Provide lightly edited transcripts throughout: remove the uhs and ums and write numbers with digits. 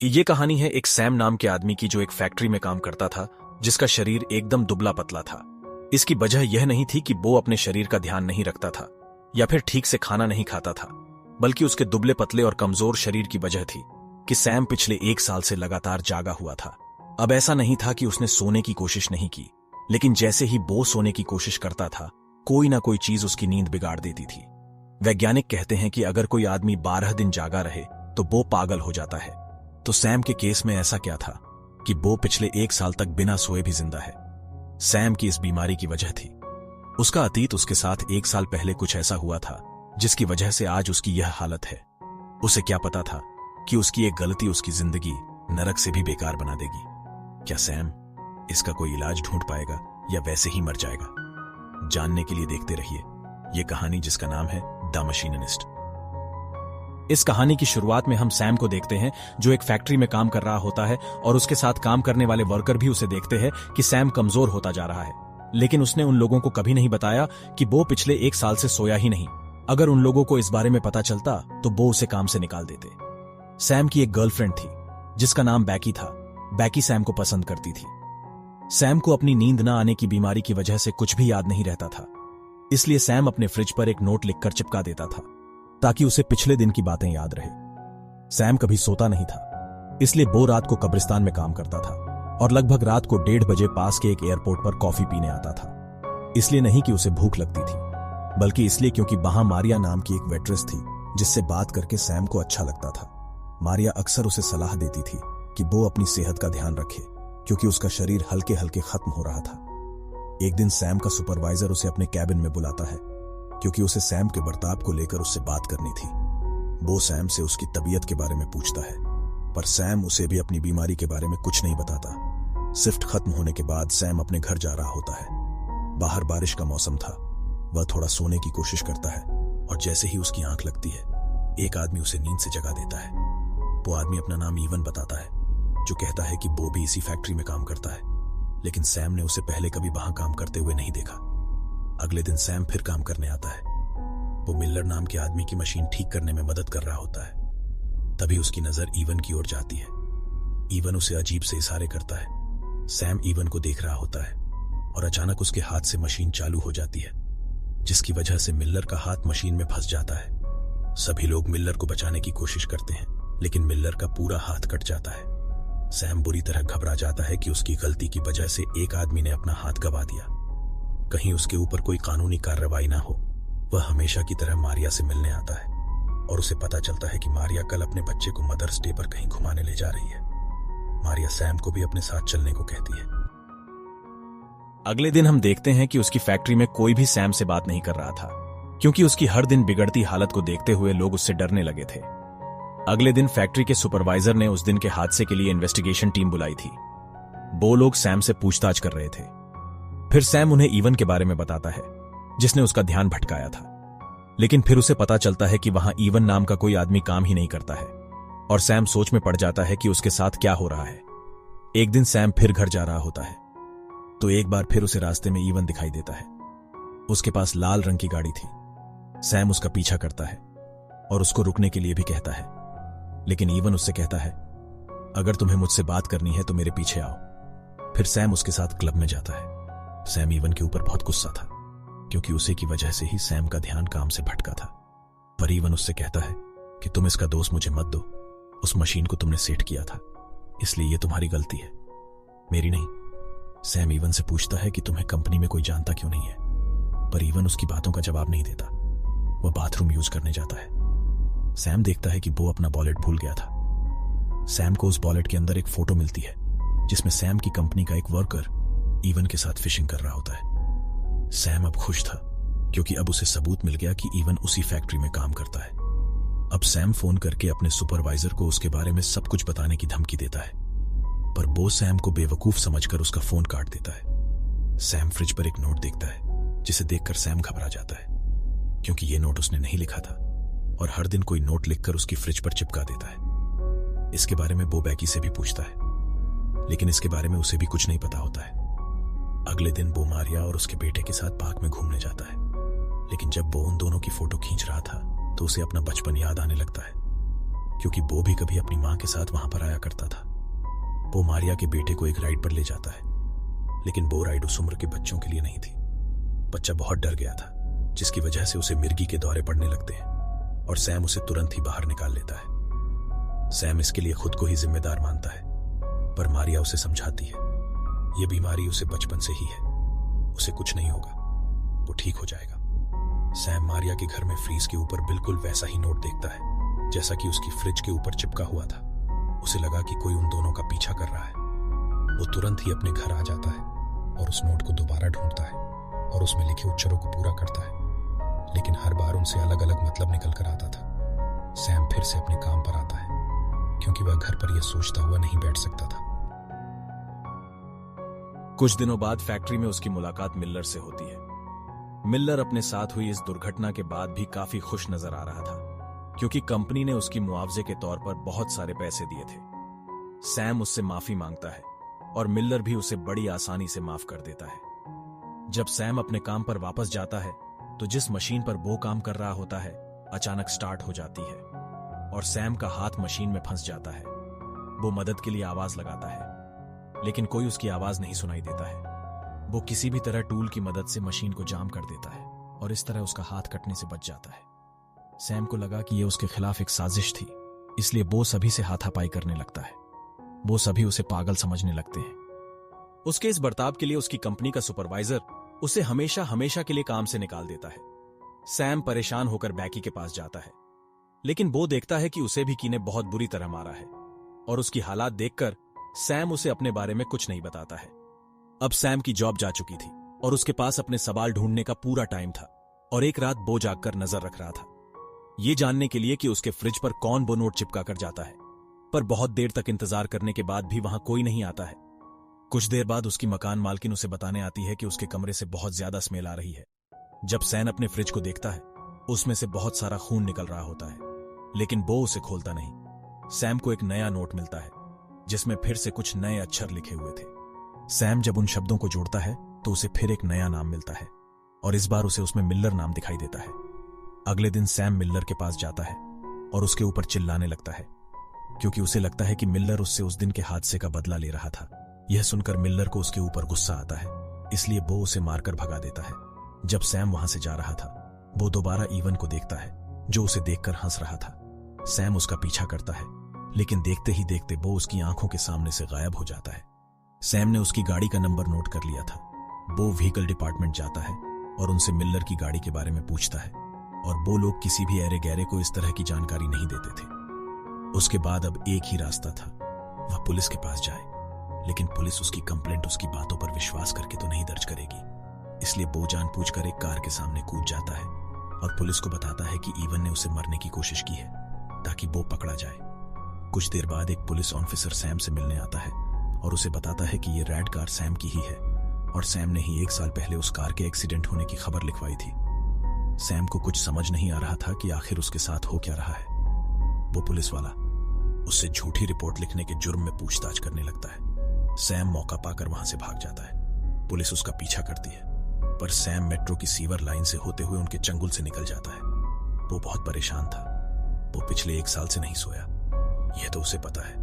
ये कहानी है एक सैम नाम के आदमी की जो एक फैक्ट्री में काम करता था, जिसका शरीर एकदम दुबला पतला था। इसकी वजह यह नहीं थी कि वो अपने शरीर का ध्यान नहीं रखता था या फिर ठीक से खाना नहीं खाता था, बल्कि उसके दुबले पतले और कमजोर शरीर की वजह थी कि सैम पिछले 1 साल से लगातार जागा हुआ था। अब ऐसा नहीं था कि उसने सोने की कोशिश नहीं की, लेकिन जैसे ही वो सोने की कोशिश करता था, कोई ना कोई चीज उसकी नींद बिगाड़ देती थी। वैज्ञानिक कहते हैं कि अगर कोई आदमी 12 दिन जागा रहे तो वो पागल हो जाता है। तो सैम के केस में ऐसा क्या था कि वो पिछले 1 साल तक बिना सोए भी जिंदा है। सैम की इस बीमारी की वजह थी उसका अतीत। उसके साथ 1 साल पहले कुछ ऐसा हुआ था जिसकी वजह से आज उसकी यह हालत है। उसे क्या पता था कि उसकी एक गलती उसकी जिंदगी नरक से भी बेकार बना देगी। क्या सैम इसका कोई इलाज ढूंढ पाएगा या वैसे ही मर जाएगा? जानने के लिए देखते रहिए ये कहानी जिसका नाम है द मशीनिस्ट। इस कहानी की शुरुआत में हम सैम को देखते हैं जो एक फैक्ट्री में काम कर रहा होता है और उसके साथ काम करने वाले वर्कर भी उसे देखते हैं कि सैम कमजोर होता जा रहा है। लेकिन उसने उन लोगों को कभी नहीं बताया कि वो पिछले 1 साल से सोया ही नहीं। अगर उन लोगों को इस बारे में पता चलता तो वो उसे काम से निकाल देते। सैम की एक गर्लफ्रेंड थी जिसका नाम बैकी था। बैकी सैम को पसंद करती थी। सैम को अपनी नींद न आने की बीमारी की वजह से कुछ भी याद नहीं रहता था, इसलिए सैम अपने फ्रिज पर एक नोट लिखकर चिपका देता था ताकि उसे पिछले दिन की बातें याद रहे। सैम कभी सोता नहीं था, इसलिए वो रात को कब्रिस्तान में काम करता था और लगभग रात को 1:30 बजे पास के एक एयरपोर्ट पर कॉफी पीने आता था। इसलिए नहीं कि उसे भूख लगती थी, बल्कि इसलिए क्योंकि वहां मारिया नाम की एक वेट्रेस थी जिससे बात करके सैम को अच्छा लगता था। मारिया अक्सर उसे सलाह देती थी कि वो अपनी सेहत का ध्यान रखे क्योंकि उसका शरीर हल्के हल्के खत्म हो रहा था। एक दिन सैम का सुपरवाइजर उसे अपने कैबिन में बुलाता है क्योंकि उसे सैम के बर्ताव को लेकर उससे बात करनी थी। वो सैम से उसकी तबीयत के बारे में पूछता है, पर सैम उसे भी अपनी बीमारी के बारे में कुछ नहीं बताता। शिफ्ट खत्म होने के बाद सैम अपने घर जा रहा होता है। बाहर बारिश का मौसम था। वह थोड़ा सोने की कोशिश करता है और जैसे ही उसकी आंख लगती है, एक आदमी उसे नींद से जगा देता है। वो आदमी अपना नाम ईवन बताता है, जो कहता है कि वो भी इसी फैक्ट्री में काम करता है, लेकिन सैम ने उसे पहले कभी वहां काम करते हुए नहीं देखा। अगले दिन सैम फिर काम करने आता है। वो मिलर नाम के आदमी की मशीन ठीक करने में मदद कर रहा होता है। तभी उसकी नजर ईवन की ओर जाती है। ईवन उसे अजीब से इशारे करता है। सैम ईवन को देख रहा होता है और अचानक उसके हाथ से मशीन चालू हो जाती है, जिसकी वजह से मिलर का हाथ मशीन में फंस जाता है। सभी लोग मिलर को बचाने की कोशिश करते हैं, लेकिन मिलर का पूरा हाथ कट जाता है। सैम बुरी तरह घबरा जाता है कि उसकी गलती की वजह से एक आदमी ने अपना हाथ गंवा दिया। कहीं उसके ऊपर कोई कानूनी कार्रवाई ना हो। वह हमेशा की तरह मारिया से मिलने आता है और उसे पता चलता है कि मारिया कल अपने बच्चे को मदर्स डे पर कहीं घुमाने ले जा रही है। मारिया सैम को भी अपने साथ चलने को कहती है। अगले दिन हम देखते हैं कि उसकी फैक्ट्री में कोई भी सैम से बात नहीं कर रहा था, क्योंकि उसकी हर दिन बिगड़ती हालत को देखते हुए लोग उससे डरने लगे थे। अगले दिन फैक्ट्री के सुपरवाइजर ने उस दिन के हादसे के लिए इन्वेस्टिगेशन टीम बुलाई थी। वो लोग सैम से पूछताछ कर रहे थे। फिर सैम उन्हें ईवन के बारे में बताता है, जिसने उसका ध्यान भटकाया था। लेकिन फिर उसे पता चलता है कि वहां ईवन नाम का कोई आदमी काम ही नहीं करता है और सैम सोच में पड़ जाता है कि उसके साथ क्या हो रहा है। एक दिन सैम फिर घर जा रहा होता है तो एक बार फिर उसे रास्ते में ईवन दिखाई देता है। उसके पास लाल रंग की गाड़ी थी। सैम उसका पीछा करता है और उसको रुकने के लिए भी कहता है, लेकिन ईवन उससे कहता है, अगर तुम्हें मुझसे बात करनी है तो मेरे पीछे आओ। फिर सैम उसके साथ क्लब में जाता है। सैम ईवन के ऊपर बहुत गुस्सा था, क्योंकि उसी की वजह से ही सैम का ध्यान काम से भटका था। पर ईवन उससे कहता है कि तुम इसका दोष मुझे मत दो। उस मशीन को तुमने सेट किया था, इसलिए ये तुम्हारी गलती है, मेरी नहीं। सैम ईवन से पूछता है कि तुम्हें कंपनी में कोई जानता क्यों नहीं है, पर ईवन उसकी बातों का जवाब नहीं देता। वह बाथरूम यूज करने जाता है। सैम देखता है कि वो अपना वॉलेट भूल गया था। सैम को उस वॉलेट के अंदर एक फोटो मिलती है जिसमें सैम की कंपनी का एक वर्कर ईवन के साथ फिशिंग कर रहा होता है। सैम अब खुश था क्योंकि अब उसे सबूत मिल गया कि ईवन उसी फैक्ट्री में काम करता है। अब सैम फोन करके अपने सुपरवाइजर को उसके बारे में सब कुछ बताने की धमकी देता है, पर वो सैम को बेवकूफ समझकर उसका फोन काट देता है। सैम फ्रिज पर एक नोट देखता है, जिसे देखकर सैम घबरा जाता है, क्योंकि ये नोट उसने नहीं लिखा था और हर दिन कोई नोट लिखकर उसकी फ्रिज पर चिपका देता है। इसके बारे में वो बैकी से भी पूछता है, लेकिन इसके बारे में उसे भी कुछ नहीं पता होता है। अगले दिन वो मारिया और उसके बेटे के साथ पार्क में घूमने जाता है, लेकिन जब वो उन दोनों की फोटो खींच रहा था तो उसे अपना बचपन याद आने लगता है, क्योंकि बो भी कभी अपनी मां के साथ वहां पर आया करता था। बो मारिया के बेटे को एक राइड पर ले जाता है, लेकिन वो राइड उस उम्र के बच्चों के लिए नहीं थी। बच्चा बहुत डर गया था, जिसकी वजह से उसे मिर्गी के दौरे पड़ने लगते हैं और सैम उसे तुरंत ही बाहर निकाल लेता है। सैम इसके लिए खुद को ही जिम्मेदार मानता है, पर मारिया उसे समझाती है यह बीमारी उसे बचपन से ही है, उसे कुछ नहीं होगा, वो ठीक हो जाएगा। सैम मारिया के घर में फ्रीज के ऊपर बिल्कुल वैसा ही नोट देखता है जैसा कि उसकी फ्रिज के ऊपर चिपका हुआ था। उसे लगा कि कोई उन दोनों का पीछा कर रहा है। वो तुरंत ही अपने घर आ जाता है और उस नोट को दोबारा ढूंढता है और उसमें लिखे उच्चारों को पूरा करता है, लेकिन हर बार उनसे अलग अलग मतलब निकल कर आता था। सैम फिर से अपने काम पर आता है, क्योंकि वह घर पर यह सोचता हुआ नहीं बैठ सकता था। कुछ दिनों बाद फैक्ट्री में उसकी मुलाकात मिल्लर से होती है। मिल्लर अपने साथ हुई इस दुर्घटना के बाद भी काफी खुश नजर आ रहा था, क्योंकि कंपनी ने उसकी मुआवजे के तौर पर बहुत सारे पैसे दिए थे। सैम उससे माफी मांगता है और मिल्लर भी उसे बड़ी आसानी से माफ कर देता है। जब सैम अपने काम पर वापस जाता है तो जिस मशीन पर वो काम कर रहा होता है अचानक स्टार्ट हो जाती है और सैम का हाथ मशीन में फंस जाता है। वो मदद के लिए आवाज लगाता है, लेकिन कोई उसकी आवाज नहीं सुनाई देता है। वो किसी भी तरह टूल की मदद से मशीन को जाम कर देता है और इस तरह उसका हाथ कटने से बच जाता है। सैम को लगा कि यह उसके खिलाफ एक साजिश थी, इसलिए वो सभी से हाथापाई करने लगता है। वो सभी उसे पागल समझने लगते हैं। उसके इस बर्ताव के लिए उसकी कंपनी का सुपरवाइजर उसे हमेशा हमेशा के लिए काम से निकाल देता है। सैम परेशान होकर बैकी के पास जाता है, लेकिन वो देखता है कि उसे भी की ने बहुत बुरी तरह मारा है और उसकी हालात देखकर सैम उसे अपने बारे में कुछ नहीं बताता है। अब सैम की जॉब जा चुकी थी और उसके पास अपने सवाल ढूंढने का पूरा टाइम था और एक रात वो जागकर नजर रख रहा था, ये जानने के लिए कि उसके फ्रिज पर कौन वो नोट चिपका कर जाता है। पर बहुत देर तक इंतजार करने के बाद भी वहां कोई नहीं आता है। कुछ देर बाद उसकी मकान मालकिन उसे बताने आती है कि उसके कमरे से बहुत ज्यादा स्मेल आ रही है। जब सैम अपने फ्रिज को देखता है, उसमें से बहुत सारा खून निकल रहा होता है, लेकिन वो उसे खोलता नहीं। सैम को एक नया नोट मिलता है जिसमें फिर से कुछ नए अक्षर लिखे हुए थे। सैम जब उन शब्दों को जोड़ता है तो उसे फिर एक नया नाम मिलता है और इस बार उसे उसमें मिल्लर नाम दिखाई देता है। अगले दिन सैम मिल्लर के पास जाता है और उसके ऊपर चिल्लाने लगता है, क्योंकि उसे लगता है कि मिल्लर उससे उस दिन के हादसे का बदला ले रहा था। यह सुनकर मिल्लर को उसके ऊपर गुस्सा आता है, इसलिए वो उसे मारकर भगा देता है। जब सैम वहां से जा रहा था, वो दोबारा इवन को देखता है, जो उसे देखकर हंस रहा था। सैम उसका पीछा करता है, लेकिन देखते ही देखते वो उसकी आंखों के सामने से गायब हो जाता है। सैम ने उसकी गाड़ी का नंबर नोट कर लिया था। वो व्हीकल डिपार्टमेंट जाता है और उनसे मिल्लर की गाड़ी के बारे में पूछता है, और वो लोग किसी भी ऐरे गहरे को इस तरह की जानकारी नहीं देते थे। उसके बाद अब एक ही रास्ता था, वह पुलिस के पास जाए, लेकिन पुलिस उसकी कंप्लेंट उसकी बातों पर विश्वास करके तो नहीं दर्ज करेगी। इसलिए वो जानबूझकर एक कार के सामने कूद जाता है और पुलिस को बताता है कि इवन ने उसे मरने की कोशिश की है ताकि वो पकड़ा जाए। कुछ देर बाद एक पुलिस ऑफिसर सैम से मिलने आता है और उसे बताता है कि ये रेड कार सैम की ही है और सैम ने ही 1 साल पहले उस कार के एक्सीडेंट होने की खबर लिखवाई थी। सैम को कुछ समझ नहीं आ रहा था कि आखिर उसके साथ हो क्या रहा है। वो पुलिस वाला उससे झूठी रिपोर्ट लिखने के जुर्म में पूछताछ करने लगता है। सैम मौका पाकर वहां से भाग जाता है। पुलिस उसका पीछा करती है, पर सैम मेट्रो की सीवर लाइन से होते हुए उनके चंगुल से निकल जाता है। वो बहुत परेशान था। वो पिछले 1 साल से नहीं सोया, यह तो उसे पता है,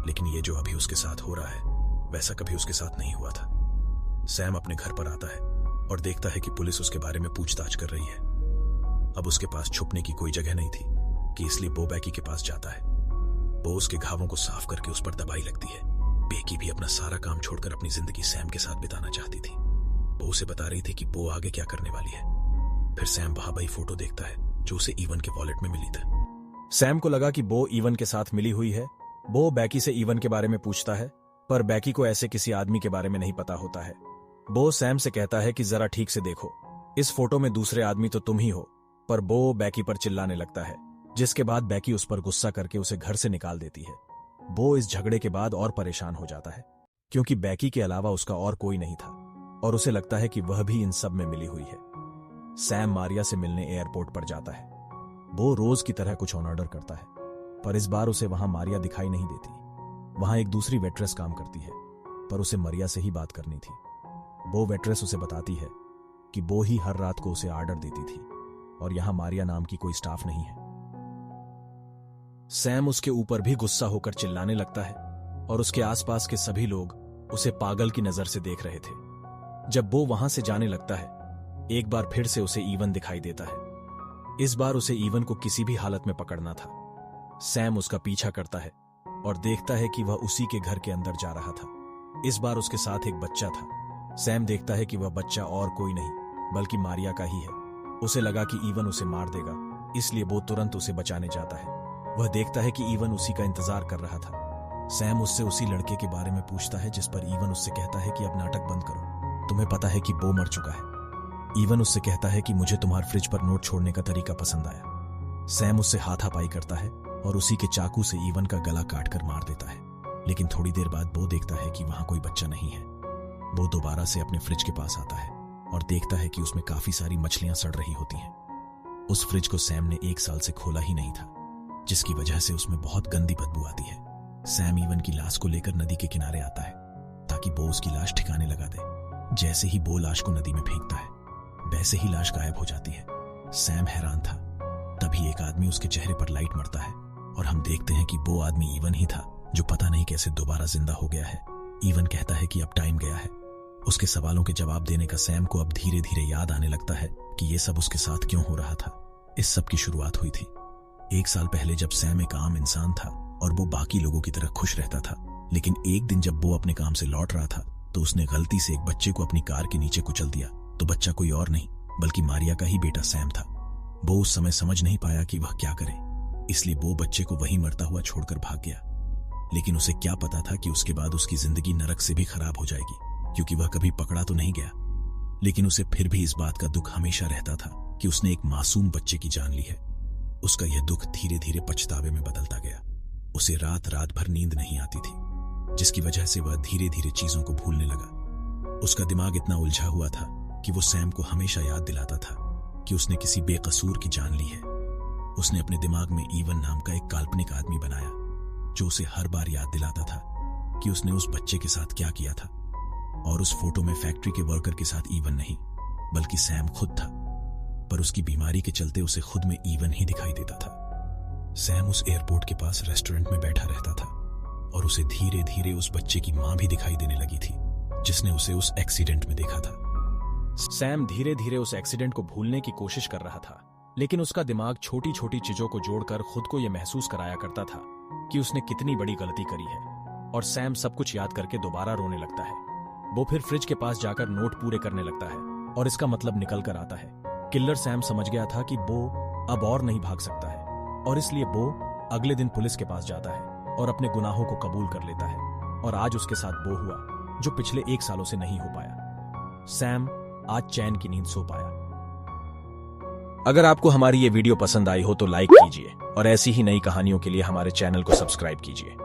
लेकिन ये जो अभी उसके साथ हो रहा है वैसा कभी उसके साथ नहीं हुआ था। सैम अपने घर पर आता है और देखता है कि पुलिस उसके बारे में पूछताछ कर रही है। अब उसके पास छुपने की कोई जगह नहीं थी, कि इसलिए वो बैकी के पास जाता है। वो उसके घावों को साफ करके उस पर दवाई लगती है। बेकी भी अपना सारा काम छोड़कर अपनी जिंदगी सैम के साथ बिताना चाहती थी। वो उसे बता रही थी कि वो आगे क्या करने वाली है। फिर सैम वहां वही फोटो देखता है जो उसे इवन के वॉलेट में मिली थी। सैम को लगा कि वो इवन के साथ मिली हुई है। वो बैकी से इवन के बारे में पूछता है, पर बैकी को ऐसे किसी आदमी के बारे में नहीं पता होता है। वो सैम से कहता है कि जरा ठीक से देखो, इस फोटो में दूसरे आदमी तो तुम ही हो। पर वो बैकी पर चिल्लाने लगता है, जिसके बाद बैकी उस पर गुस्सा करके उसे घर से निकाल देती है। वो इस झगड़े के बाद और परेशान हो जाता है, क्योंकि बैकी के अलावा उसका और कोई नहीं था और उसे लगता है कि वह भी इन सब में मिली हुई है। सैम मारिया से मिलने एयरपोर्ट पर जाता है। वो रोज की तरह कुछ ऑर्डर करता है, पर इस बार उसे वहां मारिया दिखाई नहीं देती। वहां एक दूसरी वेट्रेस काम करती है, पर उसे मारिया से ही बात करनी थी। वो वेट्रेस उसे बताती है कि वो ही हर रात को उसे ऑर्डर देती थी और यहां मारिया नाम की कोई स्टाफ नहीं है। सैम उसके ऊपर भी गुस्सा होकर चिल्लाने लगता है और उसके आसपास के सभी लोग उसे पागल की नजर से देख रहे थे। जब वो वहां से जाने लगता है, एक बार फिर से उसे ईवन दिखाई देता है। इस बार उसे ईवन को किसी भी हालत में पकड़ना था। सैम उसका पीछा करता है और देखता है कि वह उसी के घर के अंदर जा रहा था। इस बार उसके साथ एक बच्चा था। सैम देखता है कि वह बच्चा और कोई नहीं बल्कि मारिया का ही है। उसे लगा कि ईवन उसे मार देगा, इसलिए वो तुरंत उसे बचाने जाता है। वह देखता है कि ईवन उसी का इंतजार कर रहा था। सैम उससे उसी लड़के के बारे में पूछता है जिस पर ईवन उससे कहता है कि अब नाटक बंद करो, तुम्हें पता है कि बो मर चुका है। ईवन उससे कहता है कि मुझे तुम्हारे फ्रिज पर नोट छोड़ने का तरीका पसंद आया। सैम उससे हाथापाई करता है और उसी के चाकू से ईवन का गला काटकर मार देता है। लेकिन थोड़ी देर बाद बो देखता है कि वहां कोई बच्चा नहीं है। वो दोबारा से अपने फ्रिज के पास आता है और देखता है कि उसमें काफी सारी मछलियां सड़ रही होती हैं। उस फ्रिज को सैम ने 1 साल से खोला ही नहीं था, जिसकी वजह से उसमें बहुत गंदी बदबू आती है। सैम ईवन की लाश को लेकर नदी के किनारे आता है ताकि बो उसकी लाश ठिकाने लगा दे। जैसे ही बो लाश को नदी में फेंकता है, वैसे ही लाश गायब हो जाती है। सैम हैरान था। तभी एक आदमी उसके चेहरे पर लाइट मारता है और हम देखते हैं कि वो आदमी ईवन ही था, जो पता नहीं कैसे दोबारा जिंदा हो गया है। ईवन कहता है कि अब टाइम गया है। उसके सवालों के जवाब देने का सैम को अब धीरे धीरे याद आने लगता है कि ये सब उसके साथ क्यों हो रहा था। इस सब की शुरुआत हुई थी 1 साल पहले, जब सैम एक आम इंसान था और वो बाकी लोगों की तरह खुश रहता था। लेकिन एक दिन जब वो अपने काम से लौट रहा था तो उसने गलती से एक बच्चे को अपनी कार के नीचे कुचल दिया। तो बच्चा कोई और नहीं बल्कि मारिया का ही बेटा सैम था। वो उस समय समझ नहीं पाया कि वह क्या करे, इसलिए वो बच्चे को वहीं मरता हुआ छोड़कर भाग गया। लेकिन उसे क्या पता था कि उसके बाद उसकी जिंदगी नरक से भी खराब हो जाएगी, क्योंकि वह कभी पकड़ा तो नहीं गया। लेकिन उसे फिर भी इस बात का दुख हमेशा रहता था कि उसने एक मासूम बच्चे की जान ली है। उसका यह दुख धीरे धीरे पछतावे में बदलता गया। उसे रात रात भर नींद नहीं आती थी, जिसकी वजह से वह धीरे धीरे चीजों को भूलने लगा। उसका दिमाग इतना उलझा हुआ था कि वो सैम को हमेशा याद दिलाता था कि उसने किसी बेकसूर की जान ली है। उसने अपने दिमाग में ईवन नाम का एक काल्पनिक आदमी बनाया, जो उसे हर बार याद दिलाता था कि उसने उस बच्चे के साथ क्या किया था। और उस फोटो में फैक्ट्री के वर्कर के साथ ईवन नहीं बल्कि सैम खुद था, पर उसकी बीमारी के चलते उसे खुद में ईवन ही दिखाई देता था। सैम उस एयरपोर्ट के पास रेस्टोरेंट में बैठा रहता था और उसे धीरे धीरे उस बच्चे की मां भी दिखाई देने लगी थी, जिसने उसे उस एक्सीडेंट में देखा था। सैम धीरे धीरे उस एक्सीडेंट को भूलने की कोशिश कर रहा था, लेकिन उसका दिमाग छोटी छोटी चीजों को जोड़कर खुद को यह महसूस कराया करता था कि उसने कितनी बड़ी गलती करी है। और सैम सब कुछ याद करके दोबारा रोने लगता है। वो फिर फ्रिज के पास जाकर नोट पूरे करने लगता है और इसका मतलब निकल कर आता है। किलर सैम समझ गया था कि वो अब और नहीं भाग सकता है, और इसलिए वो अगले दिन पुलिस के पास जाता है और अपने गुनाहों को कबूल कर लेता है। और आज उसके साथ वो हुआ जो पिछले 1 सालों से नहीं हो पाया। सैम आज चैन की नींद सो पाया। अगर आपको हमारी ये वीडियो पसंद आई हो तो लाइक कीजिए और ऐसी ही नई कहानियों के लिए हमारे चैनल को सब्सक्राइब कीजिए।